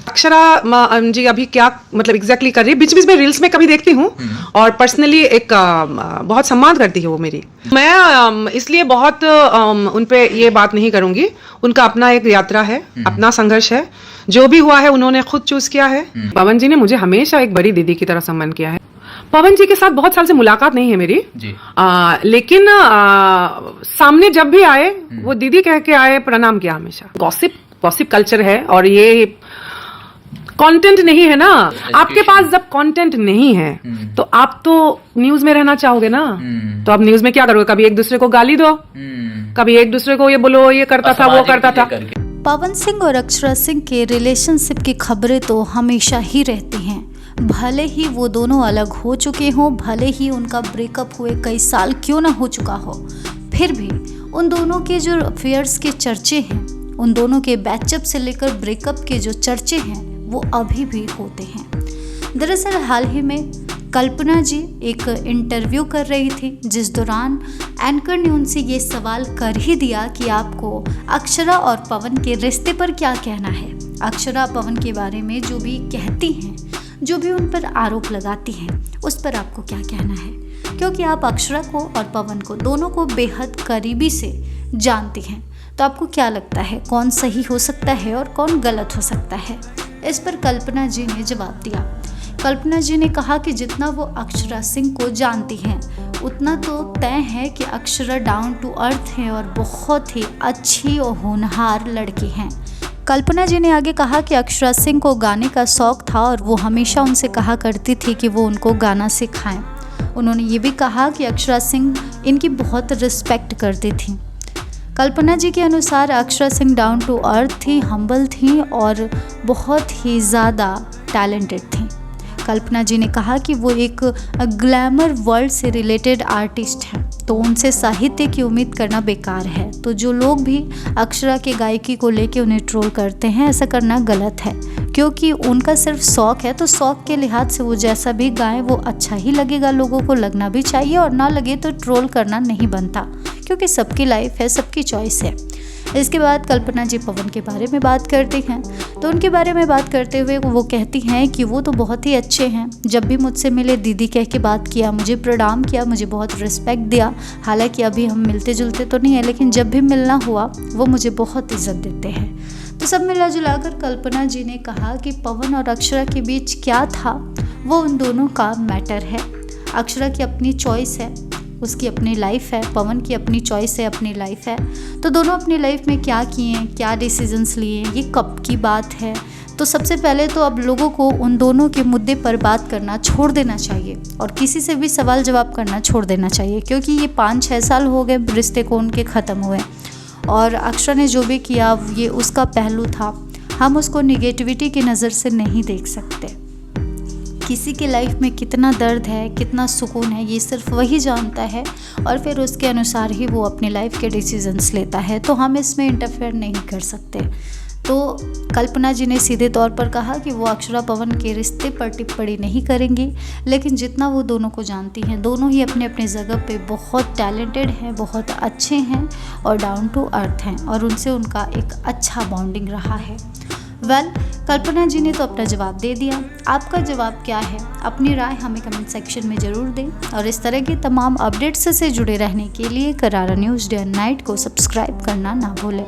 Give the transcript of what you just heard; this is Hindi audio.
अक्षरा जी अभी क्या मतलब एग्जैक्टली कर रही है, बीच बीच में रील्स में कभी देखती हूँ और पर्सनली एक बहुत सम्मान करती है वो मेरी। मैं इसलिए बहुत उन पे ये बात नहीं करूंगी, उनका अपना एक यात्रा है, अपना संघर्ष है, जो भी हुआ है उन्होंने खुद चूज किया है। पवन जी ने मुझे हमेशा एक बड़ी दीदी की तरह सम्मान किया है। पवन जी के साथ बहुत साल से मुलाकात नहीं है मेरी जी। लेकिन सामने जब भी आए वो दीदी कह के आए, प्रणाम किया हमेशा। गॉसिप कल्चर है और ये कंटेंट नहीं है ना, आपके पास जब कंटेंट नहीं है तो आप तो न्यूज में रहना चाहोगे ना, तो आप न्यूज में क्या करोगे, कभी एक दूसरे को गाली दो, कभी एक दूसरे को ये बोलो ये करता था वो करता था। पवन सिंह और अक्षरा सिंह के रिलेशनशिप की खबरें तो हमेशा ही रहती हैं, भले ही वो दोनों अलग हो चुके हों, भले ही उनका ब्रेकअप हुए कई साल क्यों ना हो चुका हो, फिर भी उन दोनों के जो अफेयर्स के चर्चे हैं, उन दोनों के बैचअप से लेकर ब्रेकअप के जो चर्चे हैं वो अभी भी होते हैं। दरअसल हाल ही में कल्पना जी एक इंटरव्यू कर रही थी, जिस दौरान एंकर ने उनसे ये सवाल कर ही दिया कि आपको अक्षरा और पवन के रिश्ते पर क्या कहना है। अक्षरा पवन के बारे में जो भी कहती हैं, जो भी उन पर आरोप लगाती हैं, उस पर आपको क्या कहना है, क्योंकि आप अक्षरा को और पवन को दोनों को बेहद करीबी से जानती हैं। तो आपको क्या लगता है कौन सही हो सकता है और कौन गलत हो सकता है? इस पर कल्पना जी ने जवाब दिया। कल्पना जी ने कहा कि जितना वो अक्षरा सिंह को जानती हैं उतना तो तय है कि अक्षरा डाउन टू अर्थ हैं और बहुत ही अच्छी और होनहार लड़की हैं। कल्पना जी ने आगे कहा कि अक्षरा सिंह को गाने का शौक़ था और वो हमेशा उनसे कहा करती थी कि वो उनको गाना सिखाएं। उन्होंने ये भी कहा कि अक्षरा सिंह इनकी बहुत रिस्पेक्ट करती थी। कल्पना जी के अनुसार Akshara Singh down to earth थी, हम्बल थी और बहुत ही ज़्यादा टैलेंटेड थी। कल्पना जी ने कहा कि वो एक ग्लैमर वर्ल्ड से रिलेटेड आर्टिस्ट हैं, तो उनसे साहित्य की उम्मीद करना बेकार है। तो जो लोग भी अक्षरा के गायकी को लेके उन्हें ट्रोल करते हैं, ऐसा करना गलत है, क्योंकि उनका सिर्फ शौक़ है, तो शौक़ के लिहाज से वो जैसा भी गाएं वो अच्छा ही लगेगा, लोगों को लगना भी चाहिए, और ना लगे तो ट्रोल करना नहीं बनता, क्योंकि सबकी लाइफ है, सबकी चॉइस है। इसके बाद कल्पना जी पवन के बारे में बात करती हैं, तो उनके बारे में बात करते हुए वो कहती हैं कि वो तो बहुत ही अच्छे हैं, जब भी मुझसे मिले दीदी कह के बात किया, मुझे प्रणाम किया, मुझे बहुत रिस्पेक्ट दिया। हालांकि अभी हम मिलते जुलते तो नहीं है, लेकिन जब भी मिलना हुआ वो मुझे बहुत इज्जत देते हैं। तो सब मिला जुलाकर कल्पना जी ने कहा कि पवन और अक्षरा के बीच क्या था वो उन दोनों का मैटर है। अक्षरा की अपनी चॉइस है, उसकी अपनी लाइफ है, पवन की अपनी चॉइस है, अपनी लाइफ है। तो दोनों अपनी लाइफ में क्या किए, क्या डिसीजंस लिए, ये कब की बात है। तो सबसे पहले तो अब लोगों को उन दोनों के मुद्दे पर बात करना छोड़ देना चाहिए और किसी से भी सवाल जवाब करना छोड़ देना चाहिए, क्योंकि ये 5-6 साल हो गए रिश्ते को उनके ख़त्म हुए, और अक्षरा ने जो भी किया ये उसका पहलू था। हम उसको निगेटिविटी की नज़र से नहीं देख सकते। किसी की लाइफ में कितना दर्द है, कितना सुकून है, ये सिर्फ वही जानता है, और फिर उसके अनुसार ही वो अपनी लाइफ के डिसीजंस लेता है। तो हम इसमें इंटरफेयर नहीं कर सकते। तो कल्पना जी ने सीधे तौर पर कहा कि वो अक्षरा पवन के रिश्ते पर टिप्पणी नहीं करेंगी, लेकिन जितना वो दोनों को जानती हैं, दोनों ही अपने अपने जगह पे बहुत टैलेंटेड हैं, बहुत अच्छे हैं और डाउन टू अर्थ हैं, और उनसे उनका एक अच्छा बॉन्डिंग रहा है। कल्पना जी ने तो अपना जवाब दे दिया। आपका जवाब क्या है? अपनी राय हमें कमेंट सेक्शन में ज़रूर दें, और इस तरह की तमाम अपडेट्स से जुड़े रहने के लिए करारा न्यूज़ डे एंड नाइट को सब्सक्राइब करना ना भूलें।